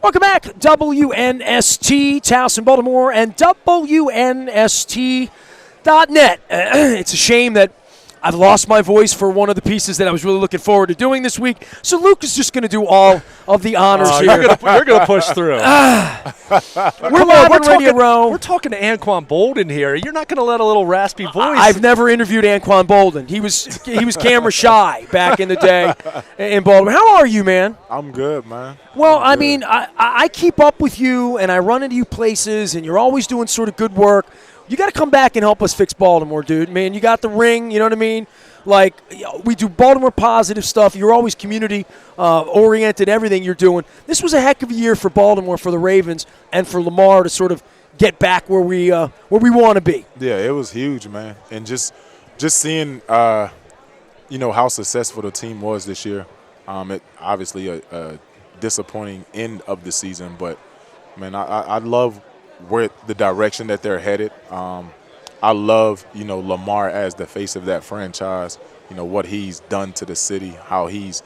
Welcome back, WNST, Towson, Baltimore, and WNST.net. It's a shame that I've lost my voice for one of the pieces that I was really looking forward to doing this week, so Luke is just going to do all of the honors here. You're going to push through. We're live on Radio Row. We're talking to Anquan Boldin here. You're not going to let a little raspy voice. I've never interviewed Anquan Boldin. He was camera shy back in the day in Baltimore. How are you, man? I'm good, man. Well, I mean, I keep up with you, and I run into you places, and you're always doing sort of good work. You got to come back and help us fix Baltimore, dude. Man, you got the ring, you know what I mean? Like, we do Baltimore positive stuff. You're always community-oriented, everything you're doing. This was a heck of a year for Baltimore, for the Ravens, and for Lamar to sort of get back where we want to be. Yeah, it was huge, man. And just seeing, how successful the team was this year. It obviously a disappointing end of the season, but, man, I love where the direction that they're headed. I love, Lamar as the face of that franchise, what he's done to the city, how he's,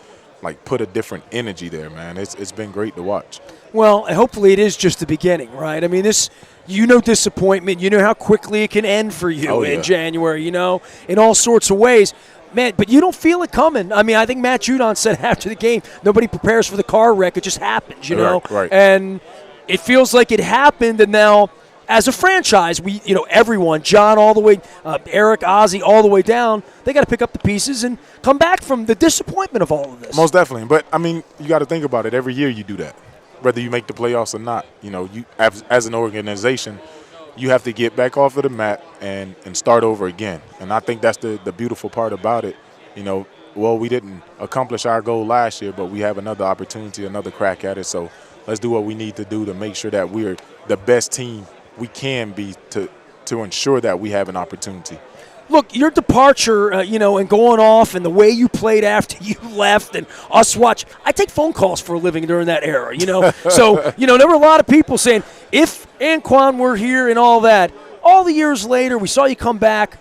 put a different energy there, man. It's been great to watch. Well, hopefully it is just the beginning, right? I mean, disappointment. You know how quickly it can end for you in January, in all sorts of ways. Man, but you don't feel it coming. I mean, I think Matt Judon said after the game, nobody prepares for the car wreck. It just happens, Right. And it feels like it happened, and now as a franchise, everyone, John all the way, Eric, Ozzie all the way down, they got to pick up the pieces and come back from the disappointment of all of this. Most definitely. But, I mean, you got to think about it. Every year you do that, whether you make the playoffs or not. You as an organization, you have to get back off of the mat and start over again. And I think that's the beautiful part about it. We didn't accomplish our goal last year, but we have another opportunity, another crack at it. So let's do what we need to do to make sure that we're the best team we can be to ensure that we have an opportunity. Look, your departure, and going off and the way you played after you left and us watch. I take phone calls for a living during that era, So, there were a lot of people saying, if Anquan were here and all that, all the years later, we saw you come back.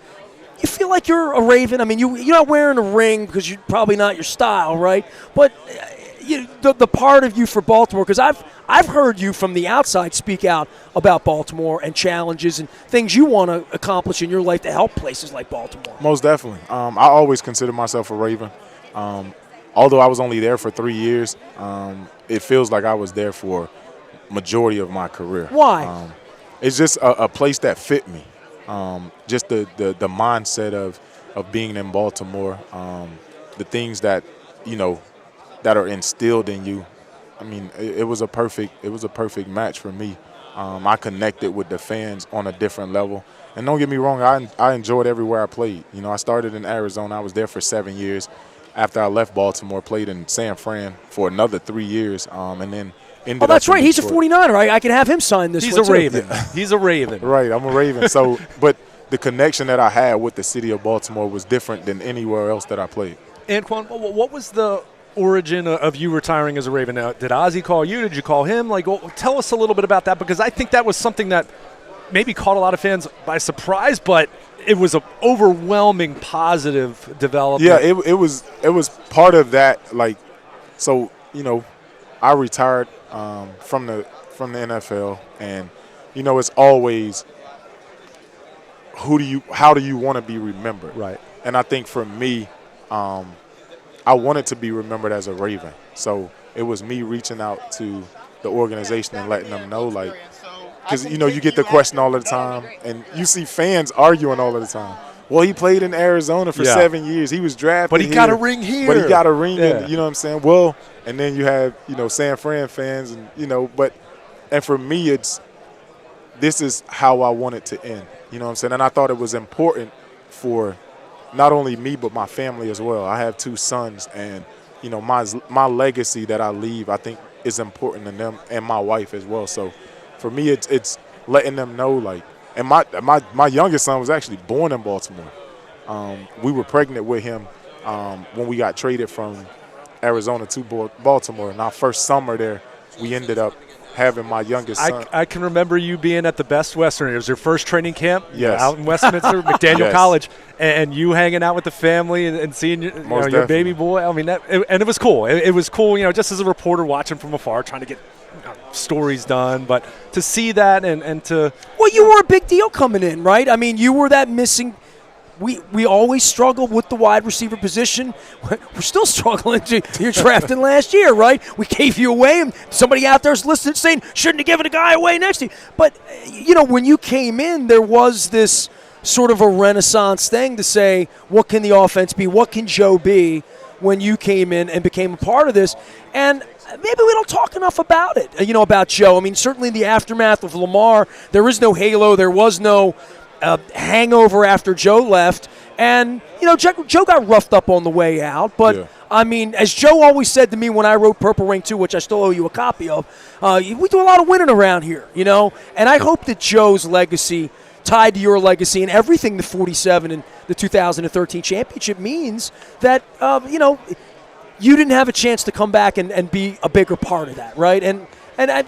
You feel like you're a Raven. I mean, you're not wearing a ring because you're probably not your style, right? But the part of you for Baltimore, because I've heard you from the outside speak out about Baltimore and challenges and things you want to accomplish in your life to help places like Baltimore. Most definitely. I always consider myself a Raven. Although I was only there for 3 years, it feels like I was there for majority of my career. Why? It's just a place that fit me. Just the mindset of being in Baltimore, the things that, that are instilled in you. I mean, it was a perfect match for me. I connected with the fans on a different level. And don't get me wrong, I enjoyed everywhere I played. I started in Arizona. I was there for 7 years. After I left Baltimore, played in San Fran for another 3 years, and then ended up. Oh, that's right. He's a Detroit. 49er. I can have him sign this. He's a Raven. He's a Raven. Right, I'm a Raven. So, but the connection that I had with the city of Baltimore was different than anywhere else that I played. Anquan, what was the origin of you retiring as a Raven? Now, did Ozzie call you? Did you call him? Tell us a little bit about that, because I think that was something that maybe caught a lot of fans by surprise, but it was an overwhelming positive development. Yeah, it was part of that. I retired from the NFL, and it's always how do you want to be remembered? Right. And I think for me, I wanted to be remembered as a Raven. So it was me reaching out to the organization and letting them know, because, you get the question all the time, and you see fans arguing all the time. Well, he played in Arizona for 7 years. He was drafted But he got a ring here. But he got a ring, yeah. You know what I'm saying? Well, and then you have, San Fran fans, and, and for me, this is how I want it to end. You know what I'm saying? And I thought it was important for not only me but my family as well. I have 2 sons, and my legacy that I leave, I think, is important to them and my wife as well. So for me, it's letting them know, and my youngest son was actually born in Baltimore. We were pregnant with him when we got traded from Arizona to Baltimore. And our first summer there, we ended up having my youngest son. I can remember you being at the Best Western. It was your first training camp out in Westminster, McDaniel College, and you hanging out with the family and seeing your baby boy. I mean, and it was cool. It was cool, just as a reporter watching from afar, trying to get stories done, but to see that and to Well, you were a big deal coming in, right? I mean, you were that missing. We always struggled with the wide receiver position. We're still struggling. You're drafting last year, right? We gave you away, and somebody out there's listening saying, shouldn't have given a guy away next to you. But, when you came in, there was this sort of a renaissance thing to say, what can the offense be? What can Joe be when you came in and became a part of this? And maybe we don't talk enough about it, about Joe. I mean, certainly in the aftermath of Lamar, there is no halo. There was no hangover after Joe left. And, Joe got roughed up on the way out. But, yeah. I mean, as Joe always said to me when I wrote Purple Rain 2, which I still owe you a copy of, we do a lot of winning around here, And I hope that Joe's legacy, tied to your legacy and everything the 47 and the 2013 championship means, that, you didn't have a chance to come back and be a bigger part of that, right? And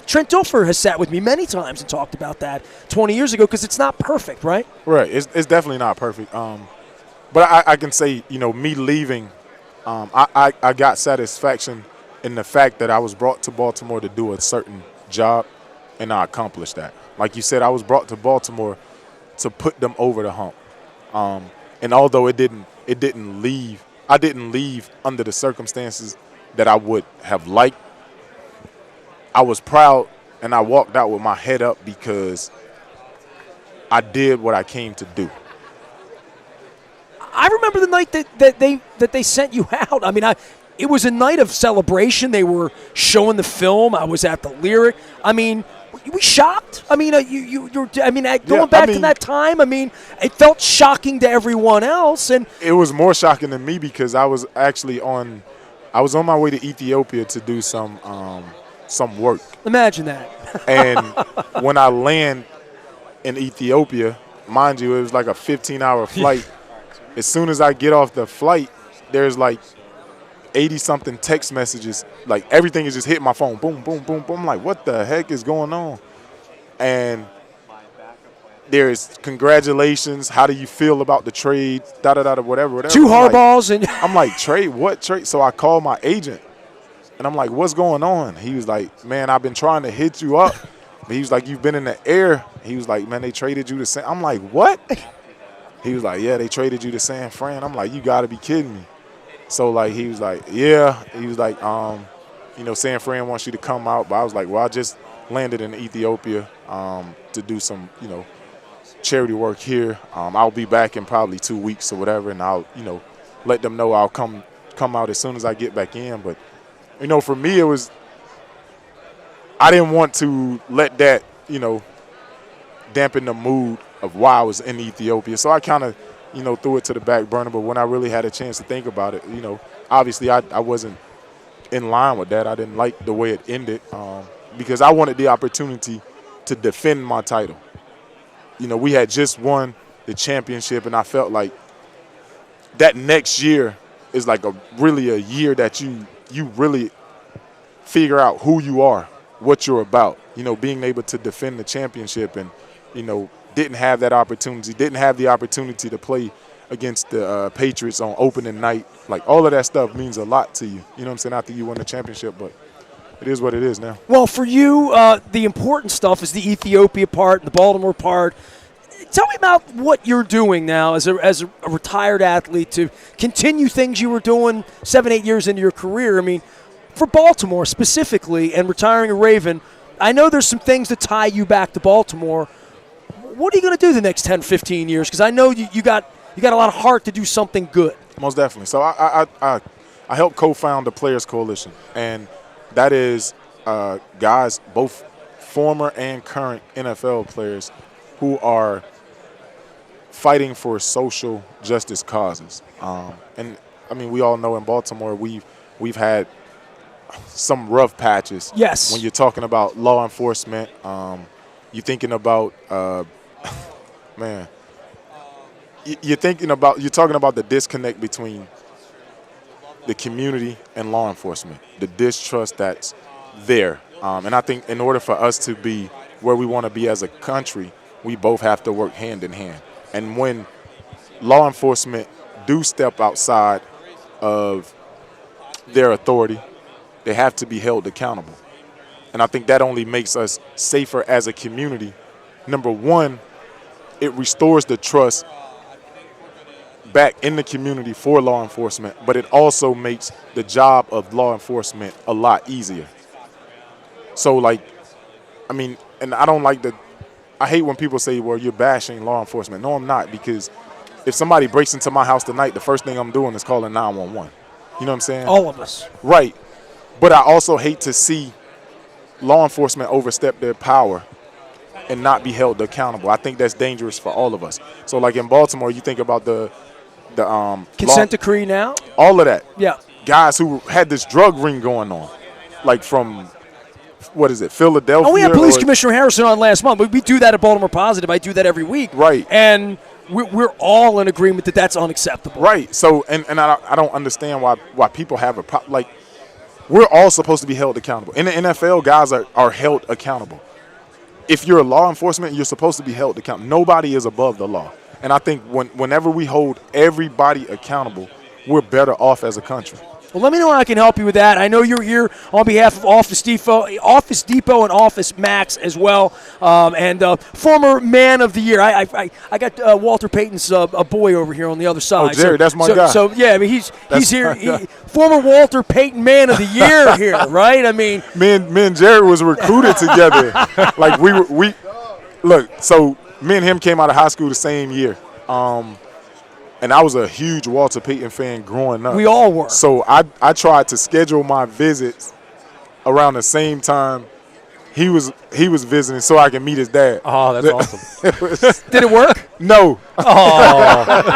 Trent Dilfer has sat with me many times and talked about that 20 years ago because it's not perfect, right? Right. It's definitely not perfect. But I can say, me leaving, I got satisfaction in the fact that I was brought to Baltimore to do a certain job, and I accomplished that. Like you said, I was brought to Baltimore to put them over the hump. And although I didn't leave under the circumstances that I would have liked, I was proud, and I walked out with my head up because I did what I came to do. I remember the night that they sent you out. I mean, it was a night of celebration. They were showing the film. I was at the Lyric. I mean, were you shocked? I mean, going back to that time, I mean, it felt shocking to everyone else, and it was more shocking to me because I was actually on my way to Ethiopia to do some work. Imagine that. And when I land in Ethiopia, mind you, it was like a 15-hour flight. As soon as I get off the flight, there's like 80-something text messages. Like everything is just hitting my phone. Boom, boom, boom, boom. I'm like, what the heck is going on? And there's congratulations. How do you feel about the trade? Da-da-da, whatever. Two Harbaughs. And I'm like, trade? What trade? So I called my agent. And I'm like, what's going on? He was like, man, I've been trying to hit you up. But he was like, you've been in the air. He was like, man, they traded you to San. I'm like, what? He was like, yeah, they traded you to San Fran. I'm like, you got to be kidding me. So, like, he was like, yeah. He was like, San Fran wants you to come out. But I was like, well, I just landed in Ethiopia to do some, charity work here. I'll be back in probably 2 weeks or whatever, and I'll, let them know I'll come out as soon as I get back in. But for me, it was – I didn't want to let that, dampen the mood of why I was in Ethiopia. So I kind of, threw it to the back burner. But when I really had a chance to think about it, obviously I wasn't in line with that. I didn't like the way it ended because I wanted the opportunity to defend my title. We had just won the championship, and I felt like that next year is like really a year that you really figure out who you are, what you're about, being able to defend the championship and, didn't have that opportunity, didn't have the opportunity to play against the Patriots on opening night. Like, all of that stuff means a lot to you, you know what I'm saying, after you win the championship. But it is what it is now. Well, for you, the important stuff is the Ethiopia part, the Baltimore part. Tell me about what you're doing now as a retired athlete to continue things you were doing 7-8 years into your career. I mean, for Baltimore specifically and retiring a Raven, I know there's some things that tie you back to Baltimore. What are you going to do the next 10, 15 years? Because I know you got a lot of heart to do something good. Most definitely. So I helped co-found the Players Coalition, and that is guys, both former and current NFL players, who are fighting for social justice causes. And I mean, we all know in Baltimore we've had some rough patches. Yes. When you're talking about law enforcement, you're thinking about man. You're talking about the disconnect between the community and law enforcement, the distrust that's there. And I think in order for us to be where we want to be as a country, we both have to work hand in hand. And when law enforcement do step outside of their authority, they have to be held accountable. And I think that only makes us safer as a community. Number one, it restores the trust back in the community for law enforcement, but it also makes the job of law enforcement a lot easier. So, like, I mean, and I don't like I hate when people say, well, you're bashing law enforcement. No, I'm not, because if somebody breaks into my house tonight, the first thing I'm doing is calling 911. You know what I'm saying? All of us. Right. But I also hate to see law enforcement overstep their power and not be held accountable. I think that's dangerous for all of us. So, like in Baltimore, you think about the consent decree now? All of that. Yeah. Guys who had this drug ring going on, like from, what is it, Philadelphia? Oh, we had Police Commissioner Harrison on last month. We do that at Baltimore Positive. I do that every week. Right. And we're all in agreement that that's unacceptable. Right. So, and I don't understand why people have a problem. Like, we're all supposed to be held accountable. In the NFL, guys are held accountable. If you're a law enforcement, you're supposed to be held accountable. Nobody is above the law. And I think whenever we hold everybody accountable, we're better off as a country. Well, let me know how I can help you with that. I know you're here on behalf of Office Depot and Office Max as well, and former Man of the Year. I got Walter Payton's a boy over here on the other side. Oh, Jerry, that's my guy. So yeah, I mean he's here. Former Walter Payton Man of the Year here, right? I mean, me and Jerry was recruited together. Like we look. So me and him came out of high school the same year. And I was a huge Walter Payton fan growing up. We all were. So I tried to schedule my visits around the same time he was visiting so I could meet his dad. Oh, that's awesome. Did it work? No. Oh.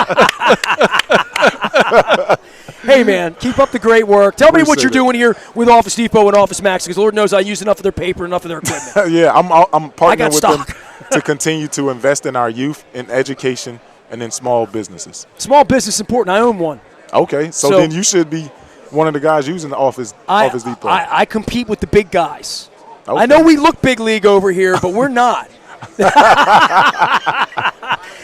Hey, man, keep up the great work. Tell me what Appreciate you're it. doing here with Office Depot and Office Max, because Lord knows I use enough of their paper, enough of their equipment. Yeah, I'm partnering with stock. them to continue to invest in our youth, in education, and in small businesses. Small business important. I own one. Okay, so then you should be one of the guys using the Office Depot. I compete with the big guys. Okay. I know we look big league over here, but we're not.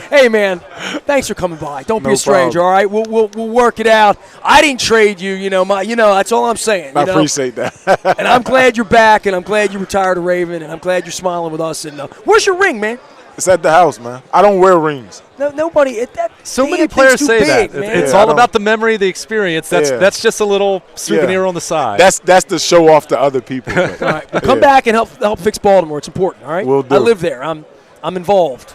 Hey, man, thanks for coming by. Don't be No a stranger, problem. all right? We'll work it out. I didn't trade you, that's all I'm saying. I appreciate that. And I'm glad you're back, and I'm glad you retired a Raven, and I'm glad you're smiling with us. And where's your ring, man? It's at the house, man. I don't wear rings. No, nobody. So many players say big, that. man. It's Yeah, all about the memory, the experience. That's just a little souvenir Yeah. on the side. That's to show off to other people. But, All right, well, come back and help fix Baltimore. It's important. All right, Will do. I live there. I'm involved.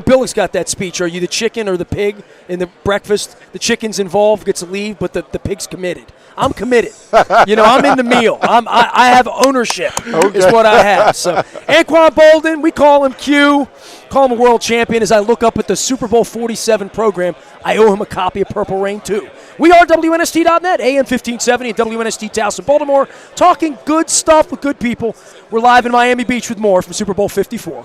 Billy's got that speech. Are you the chicken or the pig in the breakfast? The chicken's involved, gets to leave, but the pig's committed. I'm committed. I'm in the meal. I have ownership. Is what I have. So Anquan Boldin, we call him Q. Call him a world champion. As I look up at the Super Bowl 47 program, I owe him a copy of Purple Rain too. We are WNST.net, AM 1570 at WNST Towson, Baltimore, talking good stuff with good people. We're live in Miami Beach with more from Super Bowl 54.